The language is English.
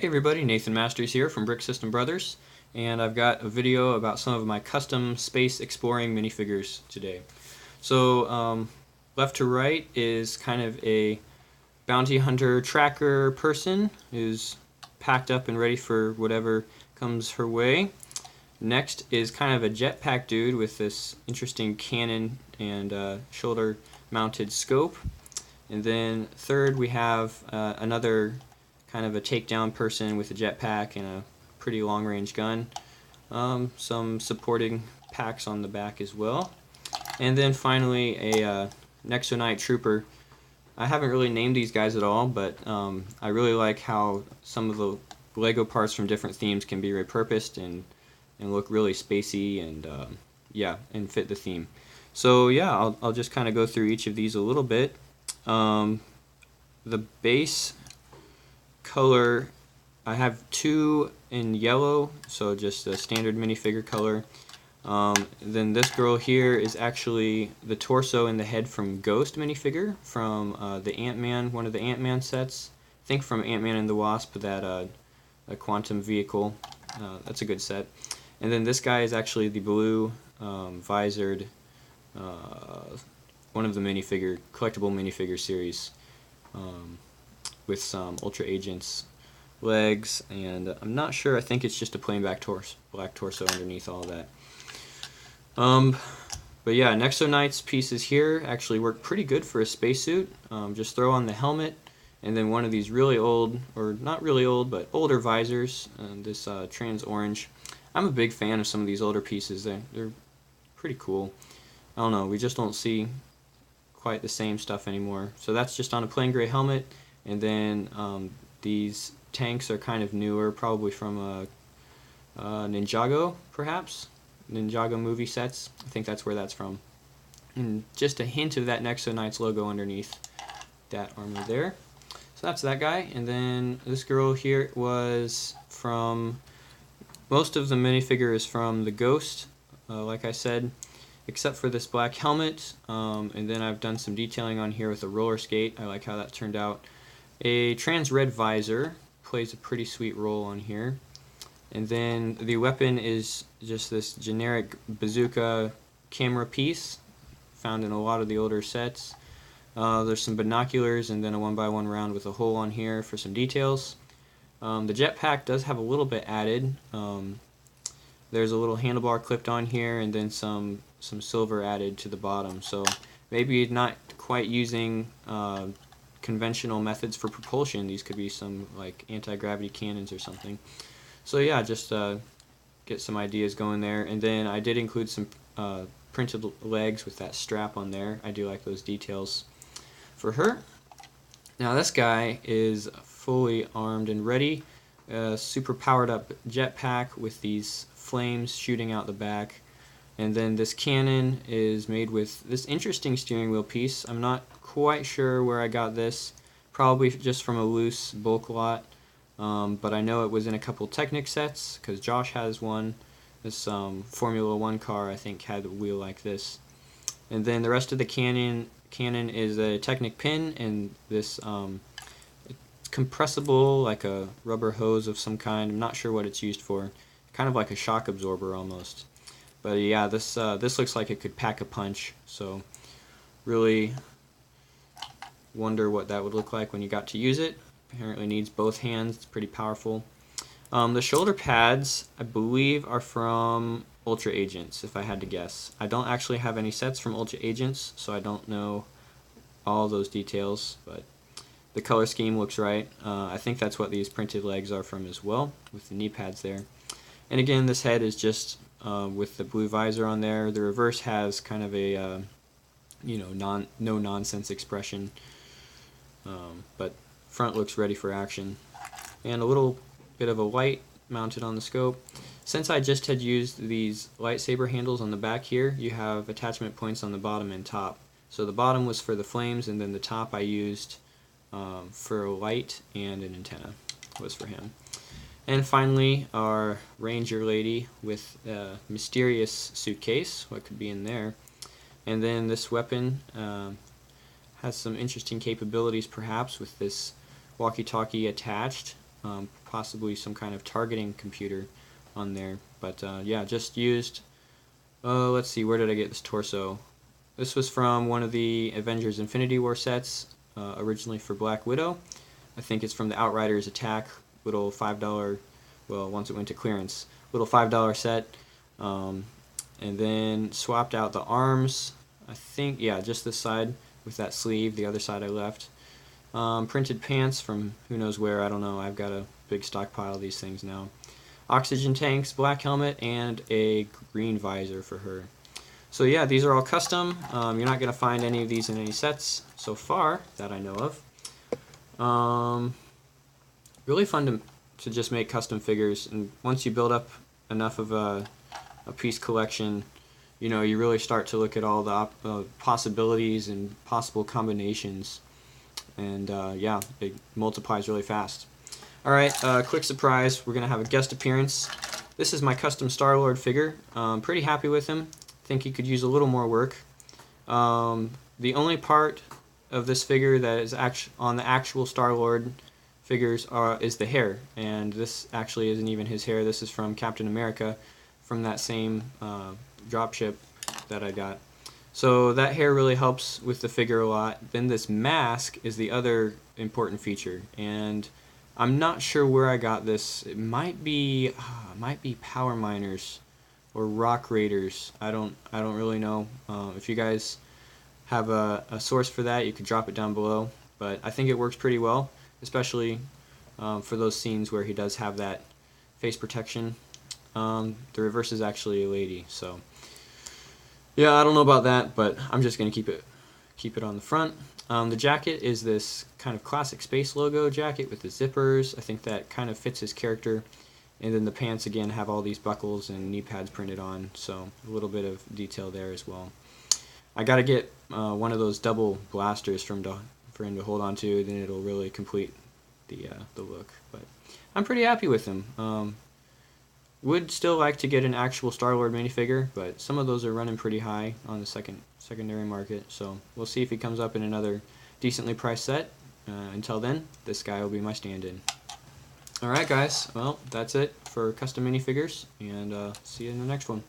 Hey everybody, Nathan Masters here from Brick System Brothers, and I've got a video about some of my custom space exploring minifigures today. So left to right is kind of a bounty hunter tracker person who's packed up and ready for whatever comes her way. Next is kind of a jetpack dude with this interesting cannon and shoulder mounted scope. And then third we have another kind of a takedown person with a jetpack and a pretty long-range gun. Some supporting packs on the back as well. And then finally a Nexonite trooper. I haven't really named these guys at all, but I really like how some of the Lego parts from different themes can be repurposed and look really spacey and yeah, and fit the theme. So yeah, I'll just kind of go through each of these a little bit. The base color, I have two in yellow, so just a standard minifigure color. Then this girl here is actually the torso and the head from Ghost minifigure from the Ant-Man, one of the Ant-Man sets. I think from Ant-Man and the Wasp, that a quantum vehicle. That's a good set. And then this guy is actually the blue visored one of the collectible minifigure series with some Ultra Agents legs, and I'm not sure, I think it's just a plain black torso underneath all that. But yeah, Nexonite's pieces here actually work pretty good for a spacesuit. Just throw on the helmet and then one of these really old, or not really old, but older visors, this trans orange. I'm a big fan of some of these older pieces. They're pretty cool. I don't know, we just don't see quite the same stuff anymore. So that's just on a plain gray helmet, and then these tanks are kind of newer, probably from Ninjago, perhaps? Ninjago movie sets. I think that's where that's from. And just a hint of that Nexonite's logo underneath that armor there. So that's that guy. And then this girl here was from, most of the minifigure is from the Ghost, like I said, except for this black helmet. And then I've done some detailing on here with a roller skate. I like how that turned out. A trans red visor plays a pretty sweet role on here. And then the weapon is just this generic bazooka camera piece found in a lot of the older sets. There's some binoculars and then a 1x1 round with a hole on here for some details. The jetpack does have a little bit added. There's a little handlebar clipped on here and then some silver added to the bottom. So maybe not quite using conventional methods for propulsion. These could be some like anti-gravity cannons or something. So yeah, just get some ideas going there. And then I did include some printed legs with that strap on there. I do like those details for her. Now this guy is fully armed and ready. Super powered up jetpack with these flames shooting out the back. And then this cannon is made with this interesting steering wheel piece. I'm not quite sure where I got this. Probably just from a loose bulk lot. But I know it was in a couple Technic sets, because Josh has one. This Formula 1 car, I think, had a wheel like this. And then the rest of the cannon is a Technic pin, and this compressible, like a rubber hose of some kind. I'm not sure what it's used for. Kind of like a shock absorber almost. But yeah, this looks like it could pack a punch. So really wonder what that would look like when you got to use it. Apparently needs both hands. It's pretty powerful. The shoulder pads, I believe, are from Ultra Agents, if I had to guess. I don't actually have any sets from Ultra Agents, so I don't know all those details, but the color scheme looks right. I think that's what these printed legs are from as well, with the knee pads there. And again, this head is just with the blue visor on there. The reverse has kind of a no-nonsense expression, but front looks ready for action. And a little bit of a light mounted on the scope. Since I just had used these lightsaber handles on the back here, you have attachment points on the bottom and top. So the bottom was for the flames, and then the top I used for a light, and an antenna was for him. And finally, our Ranger lady with a mysterious suitcase. What could be in there? And then this weapon has some interesting capabilities, perhaps, with this walkie-talkie attached. possibly some kind of targeting computer on there. But yeah, just used, let's see, where did I get this torso? This was from one of the Avengers Infinity War sets, originally for Black Widow. I think it's from the Outriders Attack, little $5, well, once it went to clearance, little $5 set. And then swapped out the arms, I think, yeah, just this side with that sleeve, the other side I left. Printed pants from who knows where, I don't know, I've got a big stockpile of these things now. Oxygen tanks, black helmet, and a green visor for her. So yeah, these are all custom. You're not going to find any of these in any sets so far that I know of. Really fun to just make custom figures, and once you build up enough of a piece collection, you know, you really start to look at all the possibilities and possible combinations, and yeah, it multiplies really fast. Alright, quick surprise, we're going to have a guest appearance. This is my custom Star-Lord figure. Pretty happy with him. Think he could use a little more work. The only part of this figure that is on the actual Star-Lord figures is the hair, and this actually isn't even his hair. This is from Captain America, from that same dropship that I got. So that hair really helps with the figure a lot. Then this mask is the other important feature, and I'm not sure where I got this. It might be Power Miners or Rock Raiders. I don't really know. If you guys have a source for that, you could drop it down below. But I think it works pretty well, especially for those scenes where he does have that face protection. The reverse is actually a lady, so yeah, I don't know about that, but I'm just gonna keep it on the front. The jacket is this kind of classic space logo jacket with the zippers. I think that kind of fits his character. And then the pants again have all these buckles and knee pads printed on, so a little bit of detail there as well. I gotta get one of those double blasters for him to hold on to, then it'll really complete the look. But I'm pretty happy with him. Would still like to get an actual Star-Lord minifigure, but some of those are running pretty high on the secondary market, so we'll see if he comes up in another decently priced set. Until then, this guy will be my stand-in. Alright guys, well, that's it for custom minifigures, and see you in the next one.